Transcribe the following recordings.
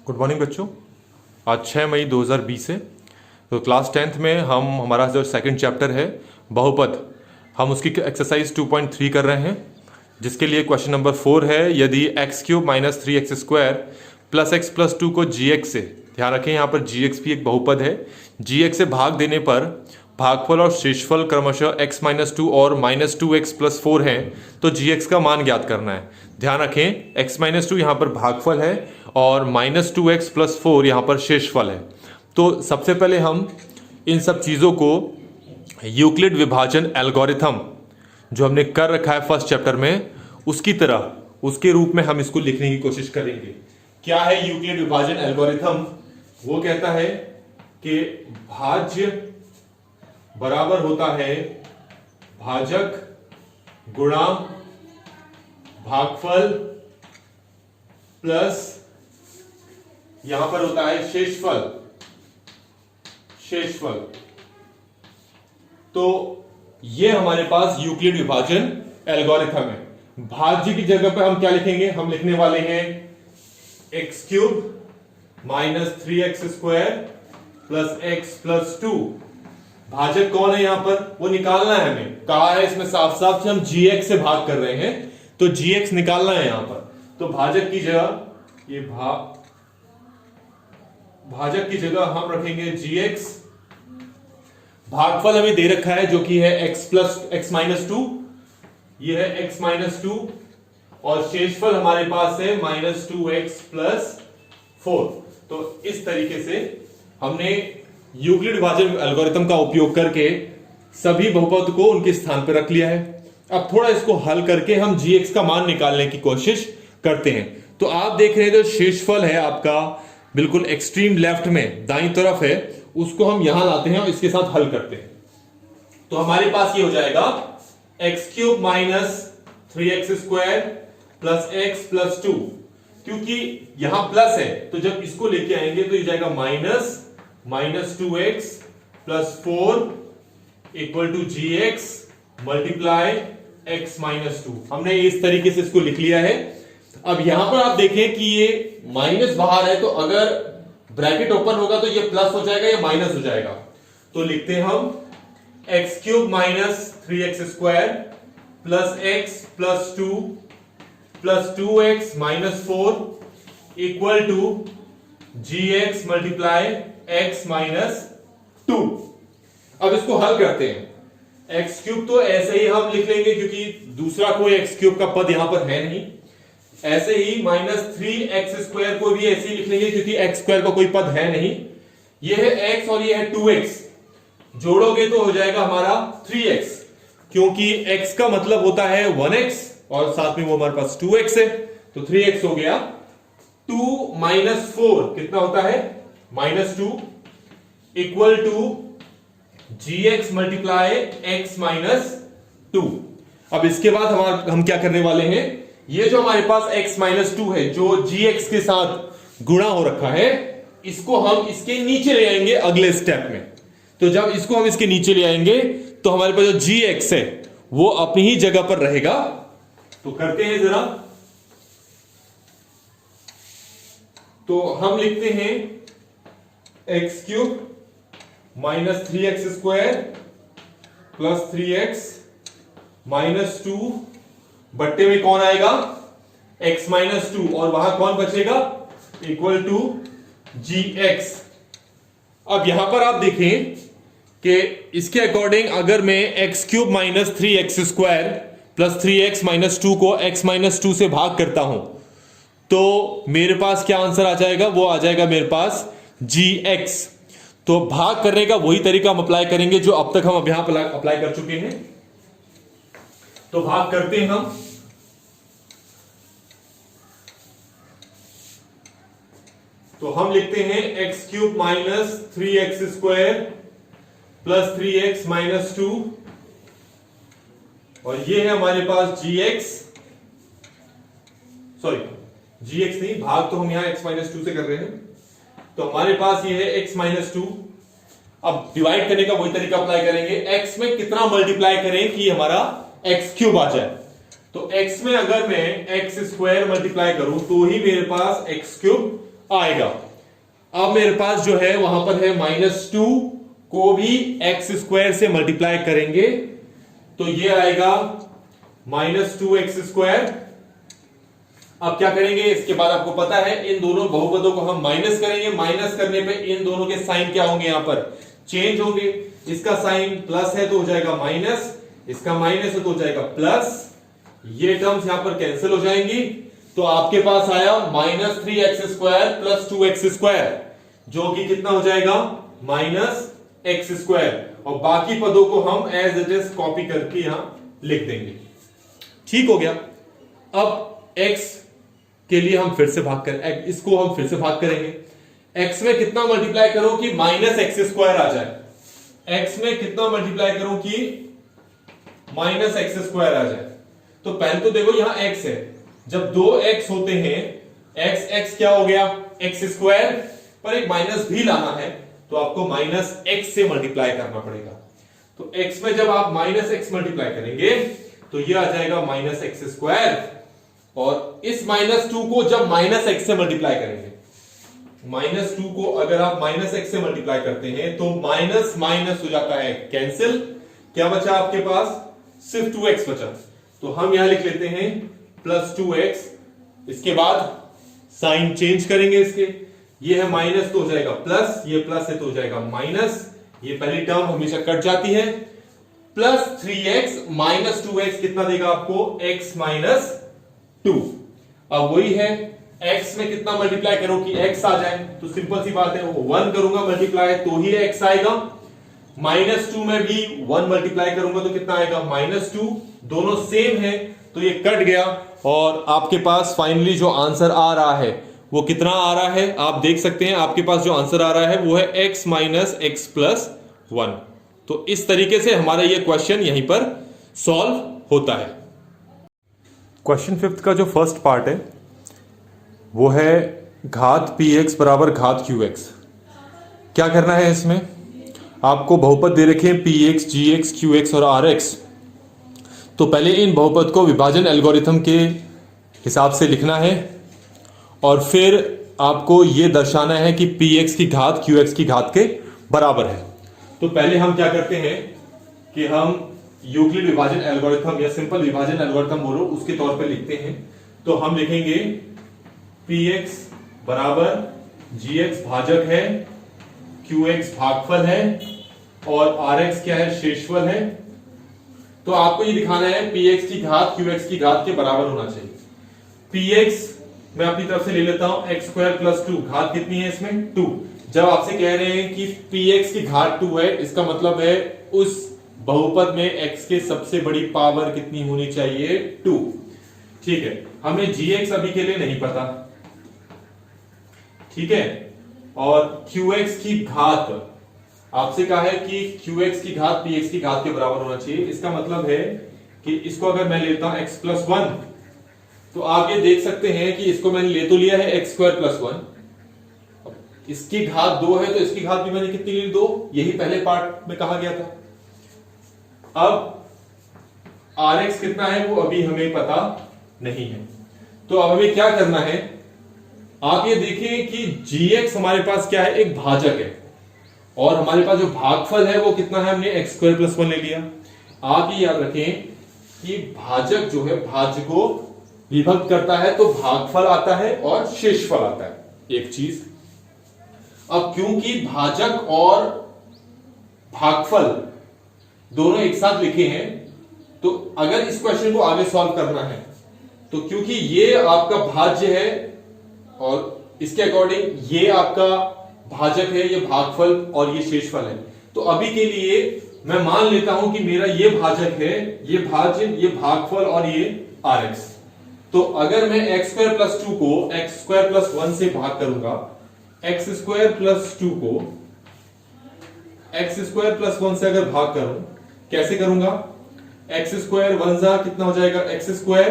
Good morning बच्चों। आज 6 मई 2020 है। तो क्लास 10th में हम हमारा जो सेकंड चैप्टर है बहुपद, हम उसकी एक्सरसाइज 2.3 कर रहे हैं, जिसके लिए क्वेश्चन नंबर 4 है। यदि x³ minus 3x² plus x plus 2 को gx से, ध्यान रखें यहाँ पर gx भी एक बहुपद है, gx से भाग देने पर भागफल और शेषफल क्रमशः x माइनस 2 और माइनस 2x प्लस 4 हैं, तो gx का मान ज्ञात करना है। ध्यान रखें x माइनस 2 यहाँ पर भागफल है और माइनस 2x प्लस 4 यहाँ पर शेषफल है। तो सबसे पहले हम इन सब चीज़ों को यूक्लिड विभाजन एल्गोरिथम जो हमने कर रखा है फर्स्ट चैप्टर में, उसकी तरह उसके रूप में हम इसको लिखने की कोशिश करेंगे। क्या है यूक्लिड विभाजन एल्गोरिथम? वो कहता है कि भाज्य बराबर होता है भाजक गुणा भागफल प्लस यहां पर होता है शेषफल। तो ये हमारे पास यूक्लिड विभाजन एल्गोरिथम है। भाज्य की जगह पर हम क्या लिखेंगे? हम लिखने वाले हैं x³ minus 3x² plus x plus 2। भाजक कौन है यहां पर? वो निकालना है, हमें कहा है इसमें साफ साफ कि हम gx से भाग कर रहे हैं, तो gx निकालना है यहां पर। तो भाजक की जगह ये भाजक की जगह हम रखेंगे gx। भागफल हमें दे रखा है जो कि है x माइनस 2, ये है x माइनस 2, और शेषफल हमारे पास है माइनस 2x प्लस 4। तो इस तरीके से हमने यूक्लिड विभाजन एल्गोरिथम का उपयोग करके सभी बहुपद को उनके स्थान पर रख लिया है। अब थोड़ा इसको हल करके हम gx का मान निकालने की कोशिश करते हैं। तो आप देख रहे हैं जो शेषफल है आपका बिल्कुल एक्सट्रीम लेफ्ट में दाईं तरफ है, उसको हम यहां लाते हैं और इसके साथ हल करते हैं। तो हमारे पास ये हो जाएगा x³ minus 3x² plus x plus 2। क्योंकि यहां प्लस है तो जब इसको लेके आएंगे तो ये जाएगा minus 2x plus 4 equal to gx multiply x minus 2। हमने इस तरीके से इसको लिख लिया है। अब यहां पर आप देखें कि ये माइनस बाहर है, तो अगर ब्रैकेट ओपन होगा तो ये प्लस हो जाएगा या माइनस हो जाएगा। तो लिखते हैं हम x³ minus 3x² plus x plus 2 plus 2x minus 4 equal to gx multiply x minus 2। अब इसको हल करते हैं। x³ तो ऐसे ही हम लिख लेंगे क्योंकि दूसरा कोई x³ का पद यहां पर है नहीं। ऐसे ही माइनस 3x² को भी ऐसे ही लिख लेंगे क्योंकि x² का कोई पद है नहीं। ये है x और ये है 2x, जोड़ोगे तो हो जाएगा हमारा 3x, क्योंकि x का मतलब होता है 1x और साथ में वो हमारे पास 2x है, तो 3x हो गया। 2 माइनस 4 कितना होता है? Minus 2 equal to gx multiply x minus 2। अब इसके बाद हम क्या करने वाले हैं? ये जो हमारे पास x माइनस 2 है जो gx के साथ गुणा हो रखा है, इसको हम इसके नीचे ले आएंगे अगले स्टेप में। तो जब इसको हम इसके नीचे ले आएंगे तो हमारे पास जो gx है वो अपनी ही जगह पर रहेगा। तो करते हैं जरा। तो हम लिखते हैं x³ minus 3x² plus 3x minus 2 बट्टे में कौन आएगा? x माइनस 2, और वहां कौन बचेगा? Equal to gx। अब यहां पर आप देखें कि इसके अकॉर्डिंग अगर मैं x³ minus 3x² plus 3x minus 2 को x माइनस 2 से भाग करता हूं तो मेरे पास क्या आंसर आ जाएगा? वो आ जाएगा मेरे पास gx। तो भाग करने का वही तरीका हम अप्लाई करेंगे जो अब तक हम यहां अप्लाई कर चुके हैं। तो भाग करते हैं हम। तो हम लिखते हैं x³ minus 3x² plus 3x minus 2, और ये है हमारे पास gx नहीं, भाग तो हम यहां x माइनस 2 से कर रहे हैं, तो हमारे पास ये है x माइनस 2। अब डिवाइड करने का वही तरीका अप्लाई करेंगे। x में कितना मल्टीप्लाई करें कि हमारा x³ आ जाए? तो x में अगर मैं x² मल्टीप्लाई करूं तो ही मेरे पास x³ आएगा। अब मेरे पास जो है वहां पर है -2 को भी एक्स स्क्वायर से मल्टीप्लाई करेंगे तो ये आएगा -2x²। अब क्या करेंगे, इसके बाद आपको पता है इन दोनों बहुपदों को हम माइनस करेंगे। माइनस करने पे इन दोनों के साइन क्या होंगे, यहां पर चेंज होंगे। इसका साइन प्लस है तो हो जाएगा माइनस, इसका माइनस है तो हो जाएगा प्लस। ये टर्म्स यहां पर कैंसिल हो जाएंगी तो आपके पास आया -3x² + 2x², जो कि कितना हो जाएगा -x²। और बाकी पदों को हम एज इट इज कॉपी करके यहां लिख देंगे। ठीक हो गया। अब x के लिए हम फिर से भाग कर, इसको हम फिर से भाग करेंगे। x में कितना मल्टीप्लाई करो कि -x² आ जाए। x में कितना मल्टीप्लाई करो कि -x² आ जाए। तो पहले तो देखो यहां x है, जब दो x होते हैं x क्या हो गया x², पर एक माइनस भी लाना है तो आपको -x से मल्टीप्लाई करना पड़ेगा। तो x में जब आप -x मल्टीप्लाई करेंगे तो ये आ जाएगा -x²। और इस -2 को जब -x से मल्टीप्लाई करेंगे, -2 को अगर आप -x से मल्टीप्लाई करते हैं तो माइनस माइनस हो जाता है कैंसिल। क्या बचा आपके पास, सिर्फ 2x बचा। तो हम यहां लिख लेते हैं +2x। इसके बाद साइन चेंज करेंगे इसके, ये है माइनस तो हो जाएगा प्लस, ये प्लस है तो हो जाएगा माइनस। ये पहली टर्म हमेशा कट जाती है। +3x - 2x कितना देगा आपको, x - 2। अब वही है, x में कितना मल्टीप्लाई करो कि x आ जाए, तो सिंपल सी बात है 1 करूंगा मल्टीप्लाई तो ही x आएगा। -2 में भी 1 मल्टीप्लाई करूंगा तो कितना आएगा -2। दोनों सेम है तो ये कट गया और आपके पास फाइनली जो आंसर आ रहा है वो कितना आ रहा है, आप देख सकते हैं। आपके पास जो आंसर आ रहा है वो है x - x + 1। तो इस तरीके से हमारा ये क्वेश्चन यहीं पर सॉल्व होता है। क्वेश्चन 5 का जो फर्स्ट पार्ट है वो है घात px बराबर घात qx। क्या करना है, इसमें आपको बहुपद दे रखे हैं px, gx, qx और rx। तो पहले इन बहुपद को विभाजन एल्गोरिथम के हिसाब से लिखना है और फिर आपको यह दर्शाना है कि px की घात qx की घात के बराबर है। तो पहले हम क्या करते हैं कि हम यूक्लिड विभाजन एल्गोरिथम या सिंपल विभाजन एल्गोरिथम बोलो उसके तौर पे लिखते हैं। तो हम लिखेंगे px बराबर gx भाजक है, qx भागफल है और rx क्या है, शेषफल है। तो आपको ये दिखाना है px की घात qx की घात के बराबर होना चाहिए। px मैं अपनी तरफ से ले लेता हूं x² + 2। घात कितनी है इसमें, 2। जब आपसे कह रहे हैं कि px की घात 2 है, इसका मतलब है उस बहुपद में x के सबसे बड़ी पावर कितनी होनी चाहिए, 2। ठीक है, हमें gx अभी के लिए नहीं पता, ठीक है। और qx की घात आपसे कहा है कि qx की घात px की घात के बराबर होना चाहिए। इसका मतलब है कि इसको अगर मैं लेता हूं x + 1 तो आप ये देख सकते हैं कि इसको मैंने ले तो लिया है x² + 1। इसकी घात 2 है तो इसकी घात भी मैंने कितनी ली, 2। यही पहले पार्ट में कहा गया था। अब rx कितना है वो अभी हमें पता नहीं है। तो अब हमें क्या करना है, आप ये देखें कि gx हमारे पास क्या है, एक भाजक है और हमारे पास जो भागफल है वो कितना है, हमने x² + 1 ले लिया। आप ये याद रखें कि भाजक जो है भाज्य को विभक्त करता है तो भागफल आता है और शेषफल आता है, एक चीज। अब क्योंकि भाजक और भागफल दोनों एक साथ लिखे हैं तो अगर इस क्वेश्चन को आगे सॉल्व करना है तो क्योंकि ये आपका भाज्य है और इसके अकॉर्डिंग ये आपका भाजक है, ये भागफल और ये शेषफल है, तो अभी के लिए मैं मान लेता हूं कि मेरा ये भाजक है, ये भाज्य, ये भागफल और ये rx। तो अगर मैं x² + 2 को x² + 1 से भाग करूंगा, x² + 2 को x² + 1 से अगर भाग करूं, कैसे करूंगा, x² 1 जा कितना हो जाएगा x²,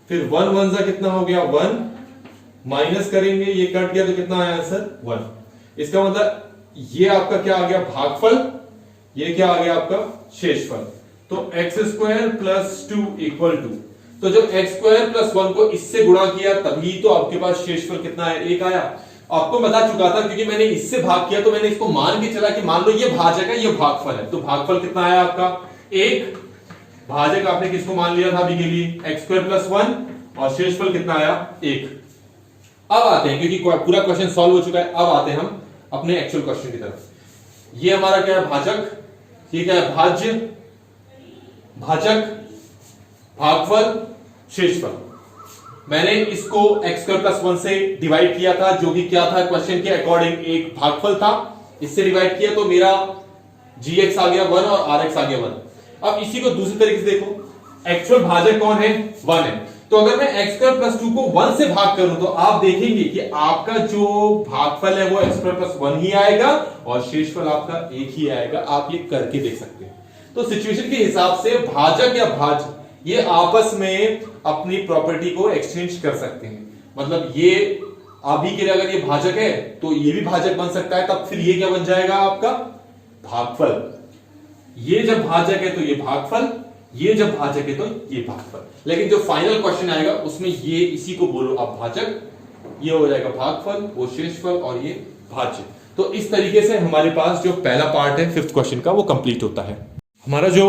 फिर 1 1 जा कितना हो गया 1, माइनस करेंगे, ये कट गया तो कितना आया आंसर 1। इसका मतलब ये आपका क्या आ गया भागफल, ये क्या आ गया आपका शेषफल। तो x² + 2 = 2। तो जब x² + 1 को इससे गुणा किया तभी तो आपके पास शेषफल कितना है, 1 आया। आपको बता चुका था क्योंकि मैंने इससे भाग किया तो मैंने इसको मान के चला कि मान लो ये भाजक है, ये भागफल है, तो भागफल कितना आया आपका 1। भाजक आपने किसको मान लिया था अभी के लिए x² + 1 और शेषफल कितना आया 1। अब आते हैं क्योंकि पूरा क्वेश्चन सॉल्व हो चुका है, अब आते हैं हम अपने एक्चुअल क्वेश्चन की तरफ। ये हमारा क्या है भाजक, ये क्या है भाज्य, भाजक, भागफल, शेषफल। मैंने इसको x² + 1 से डिवाइड किया था जो कि क्या था क्वेश्चन के अकॉर्डिंग एक भागफल था, इससे डिवाइड किया तो मेरा gx आ गया 1 और rx आ गया 1। अब इसी को दूसरी तरीके से देखो, एक्चुअल भाजक कौन है 1 है, तो अगर मैं x² + 2 को 1 से भाग करूं तो आप देखेंगे कि आपका जो भागफल है वो x² + 1 ही आएगा और शेषफल आपका 1 ही आएगा। आप ये करके देख सकते हैं। तो सिचुएशन के हिसाब से भाजक या भाज्य ये आपस में अपनी प्रॉपर्टी को एक्सचेंज कर सकते हैं। मतलब ये अभी के लिए अगर ये भाजक है तो ये भी भाजक बन सकता है, तब फिर ये क्या बन जाएगा आपका भागफल। ये जब भाजक है तो ये भागफल, ये जब भाजक है तो ये भागफल। लेकिन जो फाइनल क्वेश्चन आएगा उसमें ये इसी को बोलो आप भाजक, ये हो जाएगा भागफल, वो शेषफल और ये भाज्य। तो इस तरीके से हमारे पास जो पहला पार्ट है 5th क्वेश्चन का वो कंप्लीट होता है। हमारा जो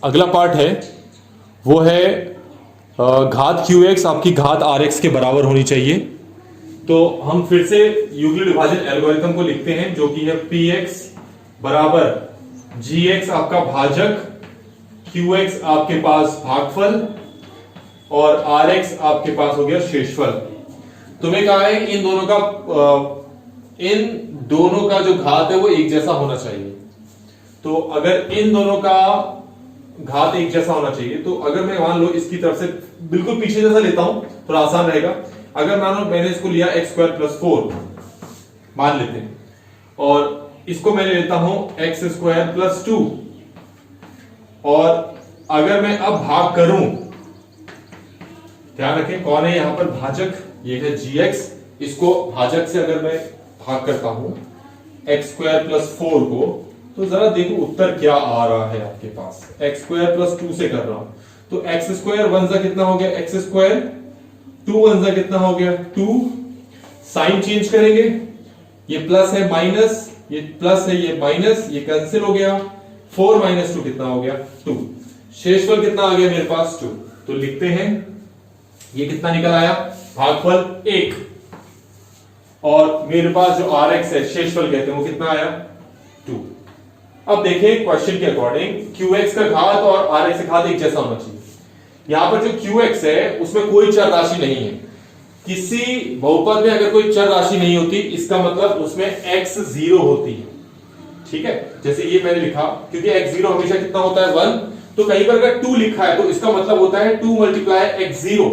अगला पार्ट है वो है घात qx आपकी घात rx के बराबर होनी चाहिए। तो हम फिर से यूक्लिड विभाजन एल्गोरिथम को लिखते हैं जो कि है px बराबर gx आपका भाजक, qx आपके पास भागफल और rx आपके पास हो गया शेषफल। तुम्हें कहा है इन दोनों का जो घात है वो एक जैसा होना चाहिए। तो अगर इन दोनों का घात एक जैसा होना चाहिए तो अगर मैं मान लो इसकी तरफ से बिल्कुल पीछे जैसा लेता हूं थोड़ा आसान रहेगा। अगर मान लो मैंने इसको लिया x² + 4 मान लेते हैं और इसको मैं लेता हूं x² + 2 और अगर मैं अब भाग करूं, ध्यान रखें कौन है यहां पर भाजक, ये है gx। इसको भाजक से अगर मैं भाग करता हूं x² + 4 को तो जरा देखो उत्तर क्या आ रहा है आपके पास। x² + 2 से कर रहा हूं तो x² 1 सा कितना हो गया x², 2 1 सा कितना हो गया 2। साइन चेंज करेंगे, ये प्लस है माइनस, ये प्लस है ये माइनस, ये कैंसिल हो गया। 4 - 2 कितना हो गया 2। शेषफल कितना आ गया मेरे पास 2। तो लिखते हैं ये कितना निकल आया भागफल 1 और मेरे पास जो rx है शेषफल कहते हैं वो कितना आया 2। अब देखें क्वेश्चन के अकॉर्डिंग qx का घात और rx का घात एक जैसा होना चाहिए। यहां पर जो qx है उसमें कोई चर राशि नहीं है। किसी बहुपद में अगर कोई चर राशि नहीं होती इसका मतलब उसमें x 0 होती है। ठीक है, जैसे ये मैंने लिखा क्योंकि x 0 हमेशा कितना होता है 1, तो कहीं पर अगर 2 लिखा है तो इसका मतलब होता है 2 × x 0।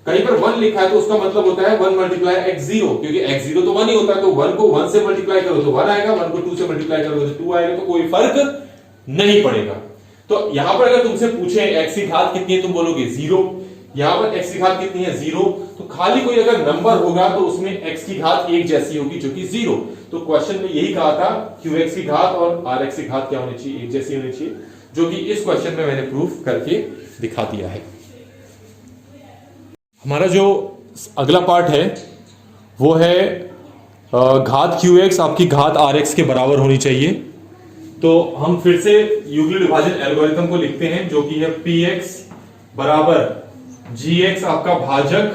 कहीं पर 1 लिखा है तो उसका मतलब होता है 1 × x 0, क्योंकि x 0 तो 1 ही होता है। तो 1 को 1 से मल्टीप्लाई करो तो 1 आएगा, 1 को 2 से मल्टीप्लाई करोगे तो 2 आएगा, तो कोई फर्क नहीं पड़ेगा। तो यहां पर अगर तुमसे पूछे x की घात कितनी है तुम बोलोगे 0। यहां पर x की घात कितनी है 0, तो खाली कोई अगर नंबर होगा तो उसमें x की घात एक जैसी होगी जो कि 0। तो क्वेश्चन में यही कहा था qx की घात और rx की घात क्या होनी चाहिए एक जैसी होनी चाहिए, जो कि इस क्वेश्चन में मैंने प्रूफ करके दिखा दिया है। हमारा जो अगला पार्ट है वो है घात qx आपकी घात rx के बराबर होनी चाहिए। तो हम फिर से यूक्लिड विभाजन एल्गोरिथम को लिखते हैं जो कि है px बराबर gx आपका भाजक,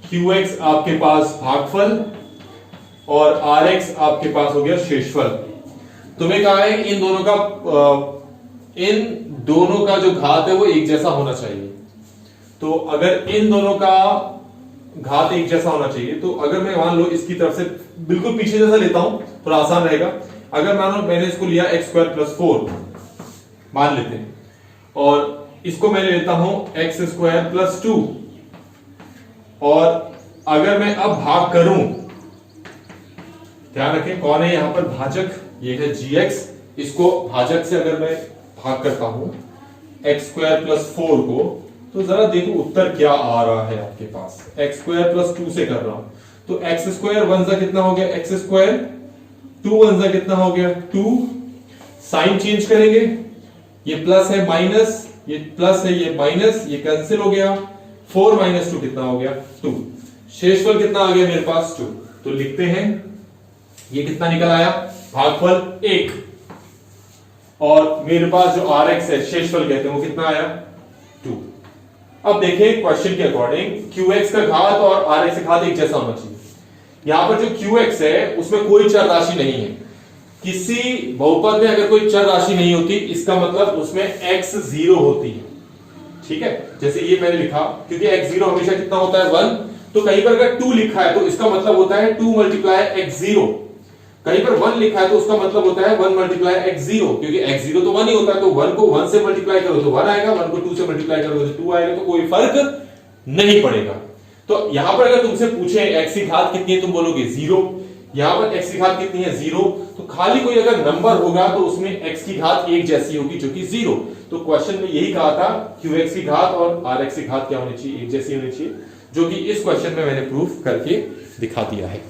qx आपके पास भागफल और rx आपके पास हो गया शेषफल। तुम्हें कहा है इन दोनों का जो घात है वो एक जैसा होना चाहिए। तो अगर इन दोनों का घात एक जैसा होना चाहिए तो अगर मैं मान लो इसकी तरफ से बिल्कुल पीछे जैसा लेता हूं थोड़ा आसान रहेगा। अगर मान लो मैंने इसको लिया x² + 4 मान लेते हैं और इसको मैं लेता हूं x² + 2 और अगर मैं अब भाग करूं, ध्यान रखें कौन है यहां पर भाजक, ये है gx। इसको भाजक से अगर मैं भाग करता हूं x² + 4 को तो जरा देखो उत्तर क्या आ रहा है आपके पास। x² + 2 से कर रहा हूं तो x² 1 सा कितना हो गया x², 2 1 सा कितना हो गया 2। साइन चेंज करेंगे, ये प्लस है माइनस, ये प्लस है ये माइनस, ये कैंसिल हो गया। 4 - 2 कितना हो गया 2। शेषफल कितना आ गया मेरे पास 2। तो लिखते हैं ये कितना निकल आया, भागफल 1, और मेरे पास जो आर एक्स है, शेषफल कहते हैं, वो कितना आया 2। अब देखें क्वेश्चन के अकॉर्डिंग क्यू एक्स का घात और आर एक्स का घात एक जैसा होना चाहिए। यहां पर जो क्यू एक्स है उसमें कोई चर राशि नहीं है। किसी बहुपद में अगर कोई चर राशि नहीं होती, इसका मतलब उसमें x 0 होती है। ठीक है, जैसे ये मैंने लिखा, क्योंकि x 0 हमेशा कितना होता है 1, तो कहीं पर अगर 2 लिखा है तो इसका मतलब होता है 2 मल्टीप्लाई x 0। कहीं पर 1 लिखा है तो उसका मतलब होता है 1 मल्टीप्लाई x 0, क्योंकि x 0 तो 1 ही होता है, तो 1 को 1 से मल्टीप्लाई करो तो 1 आएगा, 1 को 2 से मल्टीप्लाई करोगे तो 2 आएगा, तो कोई फर्क नहीं पड़ेगा। तो यहां पर अगर तुमसे पूछे x की घात कितनी है, तुम बोलोगे 0। यहां पर x की घात कितनी है 0, तो खाली कोई अगर नंबर होगा तो उसमें x की घात एक जैसी होगी, जो कि 0। तो क्वेश्चन में यही कहा था qx की घात और rx की घात क्या होनी चाहिए, एक जैसी होनी चाहिए, जो कि इस क्वेश्चन में मैंने प्रूफ करके दिखा दिया है।